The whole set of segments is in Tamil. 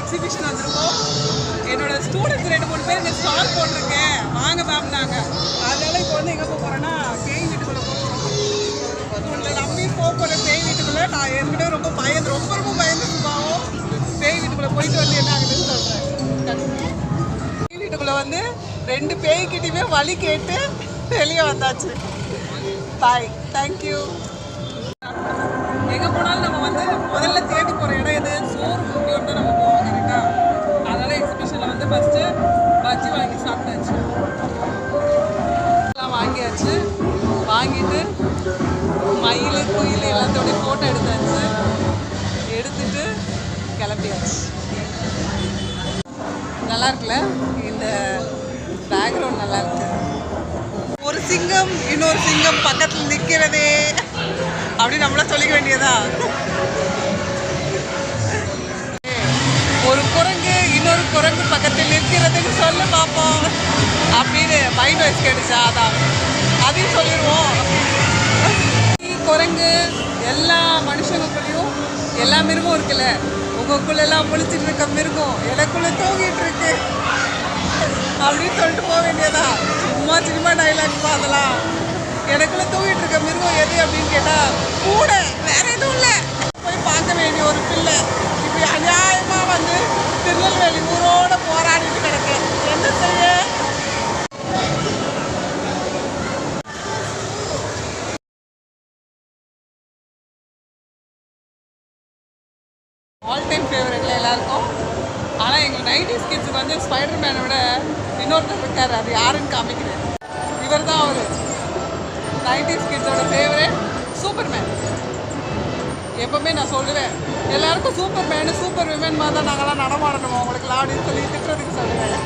எக்ஸிபிஷன் வந்திருக்கோம். என்னோட ஸ்டூடெண்ட்ஸ் 2-3 பேர் இங்கே ஸ்டால் போட்டிருக்கேன் வாங்க மேம்னாங்க. அதனால இப்போ வந்து எங்கே போக போகிறேன்னா பேய் வீட்டுக்குள்ளே போகிறோம். உங்களை நம்பி போகிற பேய் வீட்டுக்குள்ளே நான் ஏற்கனவே ரொம்ப ரொம்ப பயந்து சும்மாவும் பேய் வீட்டுக்குள்ளே போயிட்டு வந்து என்ன ஆகுதுன்னு சொல்கிறேன். பேய் வீட்டுக்குள்ளே வந்து 2 பேய்கிட்டையுமே வழி கேட்டு வெளியே வந்தாச்சு. பாய், தேங்க்யூ. எங்கே போனாலும் நம்ம வந்து முதல்ல தேடி போகிற இடம் எது? சோறு முக்கியம் தான் நம்ம போவோம் கரெக்டாக. அதனால் எக்ஸிபிஷனில் வந்து ஃபஸ்ட்டு பஜ்ஜி வாங்கி சாப்பிட்டாச்சு. எல்லாம் வாங்கியாச்சு. வாங்கிட்டு மயில் குயில் எல்லாத்தோடைய ஃபோட்டோ எடுத்தாச்சு. எடுத்துட்டு கிளம்பியாச்சு. நல்லா இருக்குல்ல? இந்த பேக்ரவுண்ட் நல்லா இருக்கு. ஒரு சிங்கம் இன்னொரு சிங்கம் பக்கத்தில் நிற்கிறதே அப்படி நம்மள சொல்லிக்க வேண்டியதா? ஒரு குரங்கு இன்னொரு குரங்கு பக்கத்தில் நிற்கிறதுன்னு சொல்லு பார்ப்போம் அப்படின்னு மைண்ட் வாய்ஸ் கேட்டுச்சா? அதான் அதையும் சொல்லிடுவோம். குரங்கு எல்லா மனுஷங்களுக்குள்ளேயும் எல்லா மிருகம் இருக்குல்ல. உங்களுக்குள்ள எல்லாம் முழிச்சிட்டு இருக்க மிருகம் எனக்குள்ள தூங்கிட்டு இருக்கு அப்படின்னு சொல்லிட்டு போக வேண்டியதா? சும்மா சினிமா டைலாக் அதெல்லாம். எனக்குள்ள தூங்கிட்டு இருக்க மிருகம் எது அப்படின்னு கேட்டா கூட வேற எதுவும் இல்லை. போய் பார்க்க வேண்டிய ஒரு பிள்ளை இப்படி அநியாயமா வந்து திருநெல்வேலி ஊரோட போராடிட்டு கிடக்கு. என்ன செய்ய? ஆல் டைம் ஃபேவரட்ல எல்லாருக்கும். ஆனால் எங்கள் 90s கிட்ஸுக்கு வந்து ஸ்பைடர் மேனை விட இன்னொருத்தர் இருக்கார். அது யாருன்னு காமிக்கிறேன். இவர் தான் அவர் 90s கிட்ஸோட ஃபேவரட் சூப்பர்மேன். எப்போவுமே நான் சொல்லுவேன் எல்லாருக்கும் சூப்பர்மேனு சூப்பர் விமன் மாதிரி தான் நாங்களாம் நடமாடணும் உங்களுக்குலாம் அப்படின்னு சொல்லி திட்டுறதுக்கு சொல்லுவேன்.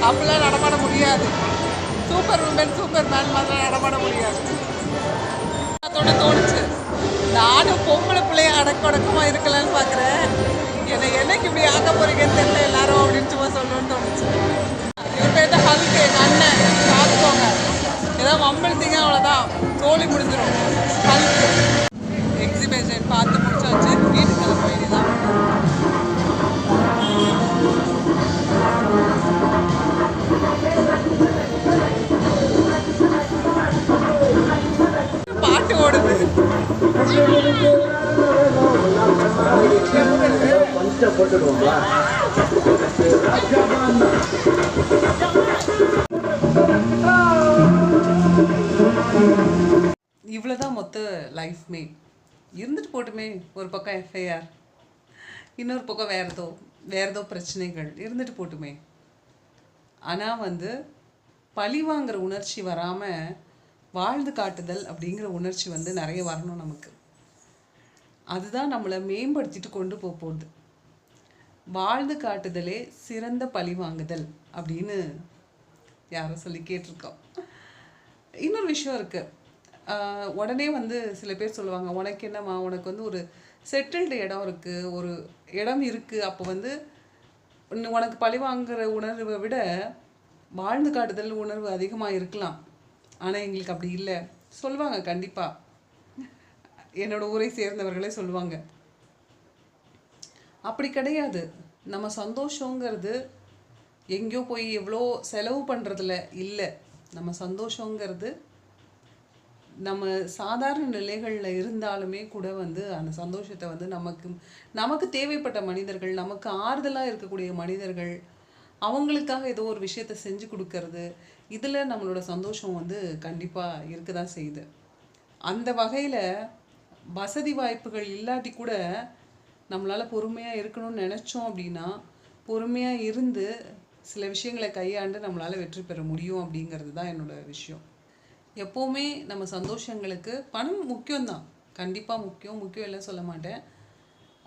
அப்படிலாம் நடமாட முடியாது. சூப்பர் விமன் சூப்பர்மேன் மாதிரிலாம் நடமாட முடியாது. அதோட தோணுச்சு நானும் பொம்பளை பிள்ளைய அடக்கமாக இருக்கலான்னு பார்க்குறேன். என்னைக்கு இப்படி ஆக்க போறீங்கன்னு தெரியல எல்லாரும் அப்படின்னு சும்மா சொல்லணும்னு தோணுச்சு. இவர் பேர் தான் ஹல்க், எங்கள் அண்ணன். பார்த்துக்கோங்க, ஏதாவது வம்பெழுத்தீங்க அவ்வளோதான், தோழி முடிஞ்சிடும். ஹல்க் எக்ஸிபிஷன் பார்த்து முடிச்சாச்சு. வீட்டுக்கு கிளம்ப வேண்டியதான். பாட்டு ஓடுது. இவ்வளோதான் மொத்த லைஃப்மே. இருந்துட்டு போட்டுமே. ஒரு பக்கம் எஃப்ஐஆர், இன்னொரு பக்கம் வேற ஏதோ பிரச்சனைகள் இருந்துட்டு போட்டுமே. ஆனால் வந்து பழி வாங்குற உணர்ச்சி வராமல் வாழ்ந்து காட்டுதல் அப்படிங்கிற உணர்ச்சி வந்து நிறைய வரணும் நமக்கு. அதுதான் நம்மளை மேம்படுத்திட்டு கொண்டு போகுது. வாழ்ந்து காட்டுதலே சிறந்த பழி வாங்குதல் அப்படின்னு யாரோ சொல்லி கேட்டிருக்கோம். இன்னொரு விஷயம் இருக்குது. உடனே வந்து சில பேர் சொல்லுவாங்க, உனக்கு என்னம்மா, உனக்கு வந்து ஒரு செட்டில்டு இடம் இருக்குது, ஒரு இடம் இருக்குது, அப்போ வந்து உனக்கு பழி வாங்குற உணர்வை விட வாழ்ந்து காட்டுதல் உணர்வு அதிகமாக இருக்கலாம். ஆனால் எங்களுக்கு அப்படி இல்லை சொல்லுவாங்க. கண்டிப்பாக என்னோட ஊரை சேர்ந்தவர்களே சொல்லுவாங்க. அப்படி கிடையாது. நம்ம சந்தோஷங்கிறது எங்கேயோ போய் எவ்வளோ செலவு பண்ணுறதுல இல்லை. நம்ம சந்தோஷங்கிறது நம்ம சாதாரண நிலைகளில் இருந்தாலுமே கூட வந்து அந்த சந்தோஷத்தை வந்து நமக்கு தேவைப்பட்ட மனிதர்கள், நமக்கு ஆறுதலாக இருக்கக்கூடிய மனிதர்கள், அவங்களுக்காக ஏதோ ஒரு விஷயத்தை செஞ்சு கொடுக்கறது, இதில் நம்மளோட சந்தோஷம் வந்து கண்டிப்பாக இருக்க தான் செய்யுது. அந்த வகையில் வசதி வாய்ப்புகள் இல்லாட்டி கூட நம்மளால் பொறுமையாக இருக்கணும்னு நினச்சோம் அப்படின்னா பொறுமையாக இருந்து சில விஷயங்களை கையாண்டு நம்மளால் வெற்றி பெற முடியும் அப்படிங்கிறது தான் என்னோடய விஷயம். எப்போவுமே நம்ம சந்தோஷங்களுக்கு பணம் முக்கியம்தான், கண்டிப்பாக முக்கியம் இல்லை சொல்ல மாட்டேன்.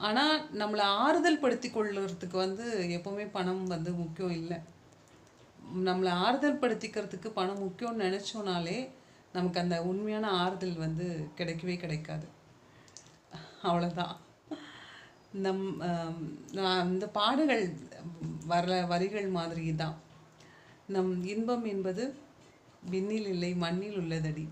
ஆனால் நம்மளை ஆறுதல் படுத்தி கொள்ளுறதுக்கு வந்து எப்போவுமே பணம் வந்து முக்கியம் இல்லை. நம்மளை ஆறுதல் படுத்திக்கிறதுக்கு பணம் முக்கியம்னு நினச்சோனாலே நமக்கு அந்த உண்மையான ஆறுதல் வந்து கிடைக்கவே கிடைக்காது. அவ்வளோதான். இந்த பாடுகள் வரிகள் மாதிரி தான். நம் இன்பம் என்பது விண்ணில் இல்லை மண்ணில் உள்ளதடி.